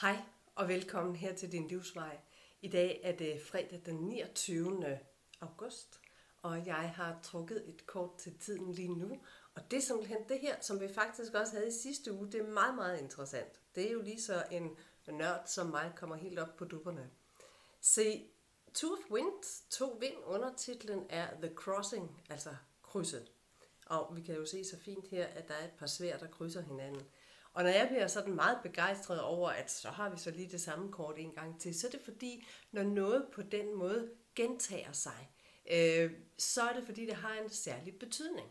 Hej og velkommen her til Din Livsvej. I dag er det fredag den 29. august, og jeg har trukket et kort til tiden lige nu. Og det er simpelthen det her, som vi faktisk også havde i sidste uge. Det er meget, meget interessant. Det er jo lige så en nørd som mig kommer helt op på dupperne. Se, Two of Winds, 2 vind, undertitlen er The Crossing, altså krydset. Og vi kan jo se så fint her, at der er et par sværd, der krydser hinanden. Og når jeg bliver sådan meget begejstret over, at så har vi så lige det samme kort en gang til, så er det fordi, når noget på den måde gentager sig, så er det fordi, det har en særlig betydning.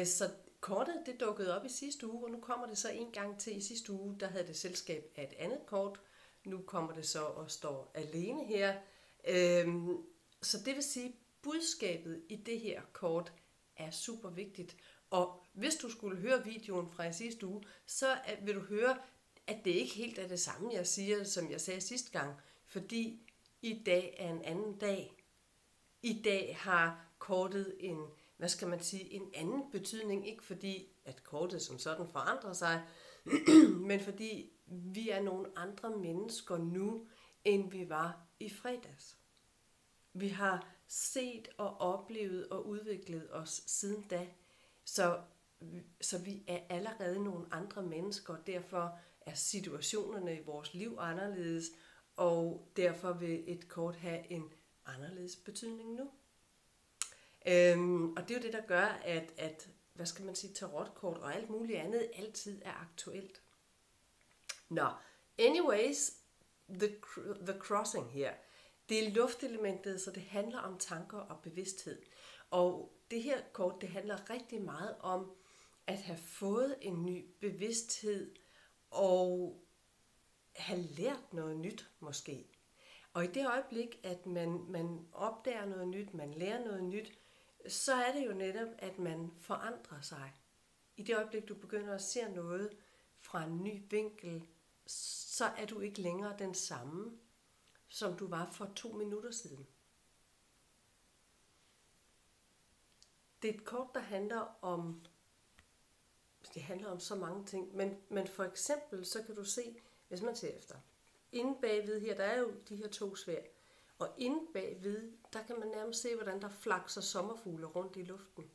Så kortet det dukkede op i sidste uge, og nu kommer det så en gang til. I sidste uge, der havde det selskab af et andet kort. Nu kommer det så og står alene her. Så det vil sige, at budskabet i det her kort er super vigtigt. Og hvis du skulle høre videoen fra i sidste uge, så vil du høre, at det ikke helt er det samme, jeg siger, som jeg sagde sidste gang. Fordi i dag er en anden dag. I dag har kortet en anden betydning. Ikke fordi, at kortet som sådan forandrer sig, men fordi vi er nogle andre mennesker nu, end vi var i fredags. Vi har set og oplevet og udviklet os siden da, så vi er allerede nogle andre mennesker, derfor er situationerne i vores liv anderledes, og derfor vil et kort have en anderledes betydning nu. Og det er jo det, der gør, at tarotkort og alt muligt andet altid er aktuelt. Nå, anyways, the crossing her. Det er luftelementet, så det handler om tanker og bevidsthed. Og det her kort, det handler rigtig meget om at have fået en ny bevidsthed og have lært noget nyt måske. Og i det øjeblik, at man opdager noget nyt, man lærer noget nyt, så er det jo netop, at man forandrer sig. I det øjeblik, du begynder at se noget fra en ny vinkel, så er du ikke længere den samme, som du var for 2 minutter siden. Det er et kort, der handler om så mange ting, men for eksempel, så kan du se, hvis man ser efter, inde bagved her, der er jo de her 2 sværd, og inde bagved, der kan man nærmest se, hvordan der flakser sommerfugle rundt i luften.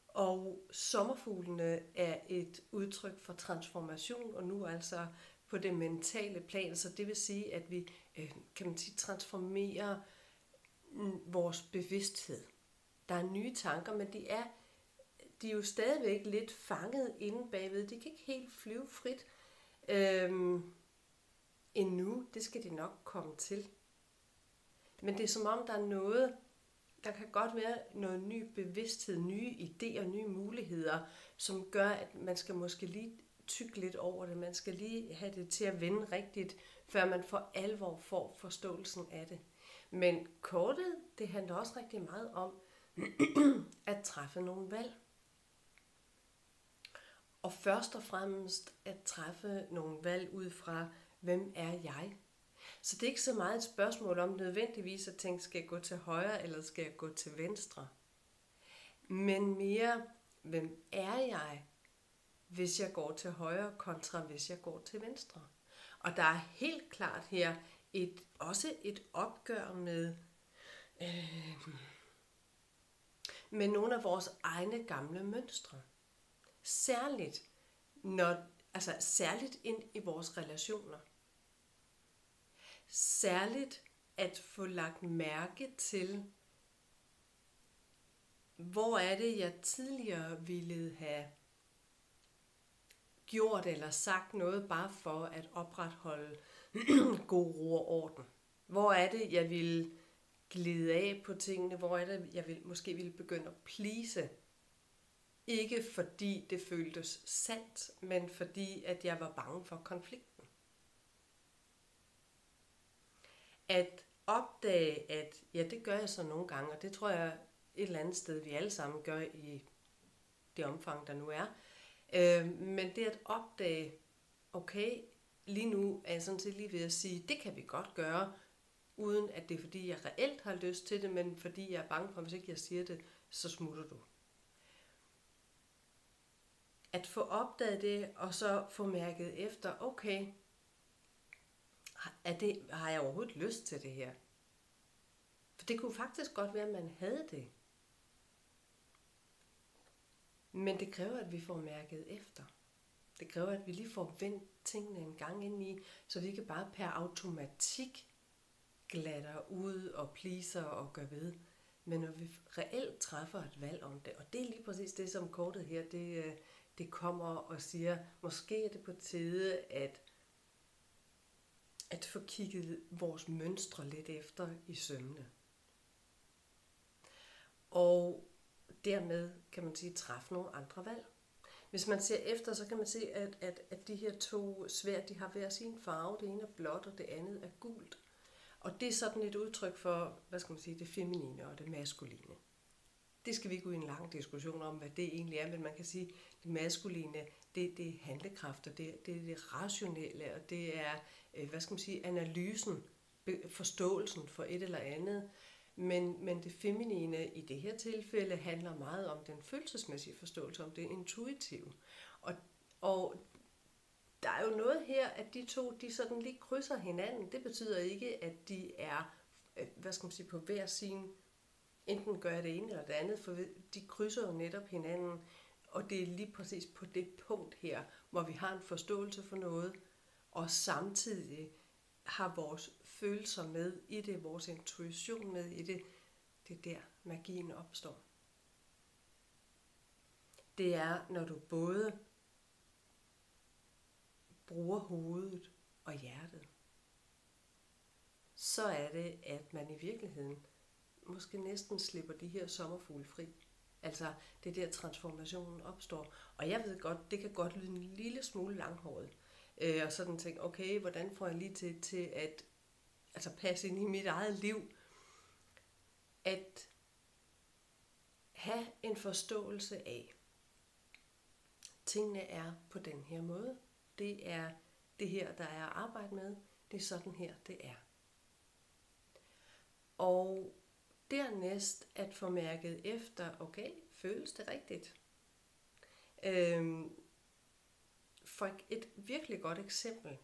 Og sommerfuglene er et udtryk for transformation, og nu altså på det mentale plan, så det vil sige, at vi transformerer vores bevidsthed. Der er nye tanker, men de er jo stadigvæk lidt fanget inde bagved. De kan ikke helt flyve frit endnu. Det skal de nok komme til. Men det er som om, der er noget, der kan godt være noget ny bevidsthed, nye idéer, nye muligheder, som gør, at man skal måske lige tygge lidt over det. Man skal lige have det til at vende rigtigt, før man for alvor får forståelsen af det. Men kortet, det handler også rigtig meget om at træffe nogle valg. Og først og fremmest at træffe nogle valg ud fra, hvem er jeg? Så det er ikke så meget et spørgsmål om nødvendigvis at tænke, skal jeg gå til højre eller skal jeg gå til venstre? Men mere, hvem er jeg, hvis jeg går til højre kontra hvis jeg går til venstre? Og der er helt klart her også et opgør med nogle af vores egne gamle mønstre. Særligt ind i vores relationer. Særligt at få lagt mærke til, hvor er det, jeg tidligere ville have gjort eller sagt noget bare for at opretholde god ro og orden. Hvor er det, jeg ville glide af på tingene? Hvor er det, jeg måske ville begynde at please? Ikke fordi det føltes sandt, men fordi at jeg var bange for konflikten. At opdage, at ja, det gør jeg så nogle gange, og det tror jeg et eller andet sted, vi alle sammen gør i det omfang, der nu er. Men det at opdage, okay, lige nu er jeg sådan set lige ved at sige, det kan vi godt gøre, uden at det er fordi, jeg reelt har lyst til det, men fordi jeg er bange for, at hvis ikke jeg siger det, så smutter du. At få opdaget det, og så få mærket efter, okay, Har jeg overhovedet lyst til det her? For det kunne faktisk godt være, at man havde det. Men det kræver, at vi får mærket efter. Det kræver, at vi lige får vendt tingene en gang ind i, så vi ikke bare per automatik glatter ud og pleaser og gør ved. Men når vi reelt træffer et valg om det, og det er lige præcis det, som kortet her, det kommer og siger, måske er det på tide at få kigget vores mønstre lidt efter i sømne. Og dermed kan man sige, træffe nogle andre valg. Hvis man ser efter, så kan man se, at de her to sværd, de har hver sin farve. Det ene er blåt, og det andet er gult. Og det er sådan et udtryk for, det feminine og det maskuline. Det skal vi ikke ud i en lang diskussion om, hvad det egentlig er, men man kan sige, at det maskuline, det er handlekraft, og det er det rationelle, og det er, analysen, forståelsen for et eller andet. Men det feminine i det her tilfælde handler meget om den følelsesmæssige forståelse, om det intuitive. Og der er jo noget her, at de to, de sådan lige krydser hinanden. Det betyder ikke, at de er, på hver sin, enten gør det ene eller det andet, for de krydser jo netop hinanden. Og det er lige præcis på det punkt her, hvor vi har en forståelse for noget, og samtidig har vores følelser med i det, vores intuition med i det. Det er der, magien opstår. Det er, når du både bruger hovedet og hjertet, så er det, at man i virkeligheden måske næsten slipper de her sommerfugle fri. Altså, det er der transformationen opstår. Og jeg ved godt, det kan godt lyde en lille smule langhåret. Og sådan tænke, okay, hvordan får jeg lige til at passe ind i mit eget liv? At have en forståelse af, tingene er på den her måde. Det er det her, der er at arbejde med. Det er sådan her, det er. Og dernæst at få mærket efter, okay, føles det rigtigt? For et virkelig godt eksempel,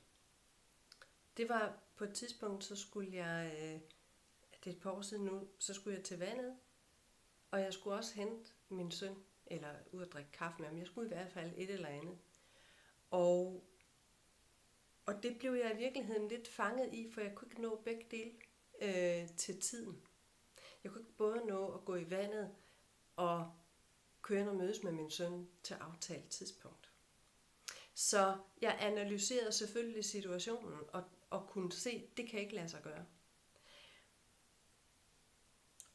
det var på et tidspunkt, så skulle jeg, det er et par år siden nu, så skulle jeg til vandet, og jeg skulle også hente min søn, eller ud at drikke kaffe med ham. Jeg skulle i hvert fald et eller andet. Og det blev jeg i virkeligheden lidt fanget i, for jeg kunne ikke nå begge dele til tiden. Jeg kunne ikke både nå at gå i vandet og køre ind og mødes med min søn til aftalt tidspunkt. Så jeg analyserede selvfølgelig situationen og kunne se, at det kan ikke lade sig gøre.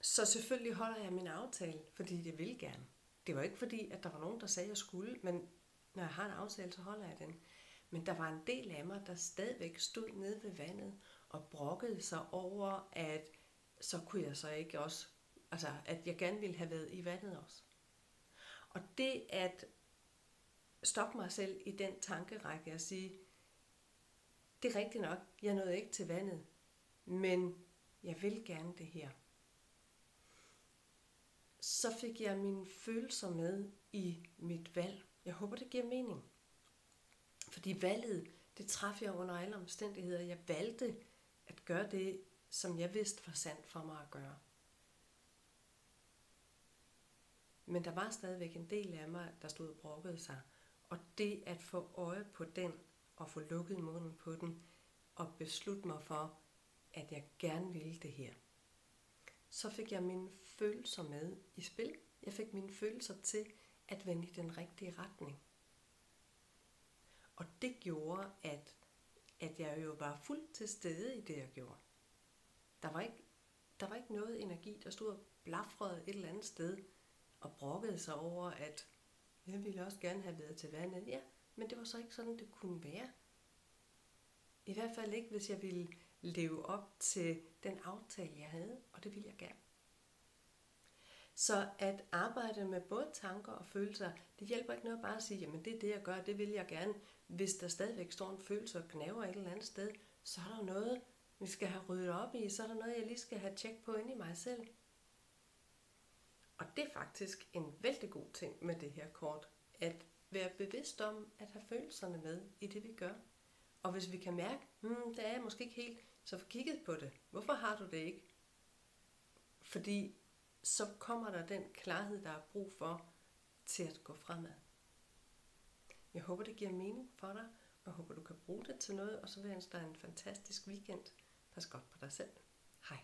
Så selvfølgelig holder jeg min aftale, fordi jeg vil gerne. Det var ikke fordi, at der var nogen, der sagde, at jeg skulle, men når jeg har en aftale, så holder jeg den. Men der var en del af mig, der stadigvæk stod nede ved vandet og brokkede sig over, at så kunne jeg så ikke også, at jeg gerne ville have været i vandet også. Og det at stoppe mig selv i den tankerække og sige, det er rigtigt nok, jeg nåede ikke til vandet, men jeg vil gerne det her. Så fik jeg mine følelser med i mit valg. Jeg håber, det giver mening. Fordi valget, det træffede jeg under alle omstændigheder. Jeg valgte at gøre det, som jeg vidste var sandt for mig at gøre. Men der var stadigvæk en del af mig, der stod og brokkede sig. Og det at få øje på den, og få lukket munden på den, og beslutte mig for, at jeg gerne ville det her. Så fik jeg mine følelser med i spil. Jeg fik mine følelser til at vende i den rigtige retning. Og det gjorde, at jeg jo var fuldt til stede i det, jeg gjorde. Der var ikke noget energi, der stod og blafrede et eller andet sted og brokkede sig over, at jeg ville også gerne have været til vandet. Ja, men det var så ikke sådan, det kunne være. I hvert fald ikke, hvis jeg ville leve op til den aftale, jeg havde, og det ville jeg gerne. Så at arbejde med både tanker og følelser, det hjælper ikke noget bare at sige, jamen det er det, jeg gør, det vil jeg gerne. Hvis der stadigvæk står en følelse og gnaver et eller andet sted, så er der noget, vi skal have ryddet op i, så er der noget, jeg lige skal have tjek på inde i mig selv. Og det er faktisk en vældig god ting med det her kort, at være bevidst om at have følelserne med i det, vi gør. Og hvis vi kan mærke, det er jeg måske ikke helt, så få kigget på det. Hvorfor har du det ikke? Fordi så kommer der den klarhed, der er brug for til at gå fremad. Jeg håber, det giver mening for dig, og jeg håber, du kan bruge det til noget, og så vil jeg ønske dig en fantastisk weekend. Pas godt på dig selv. Hej.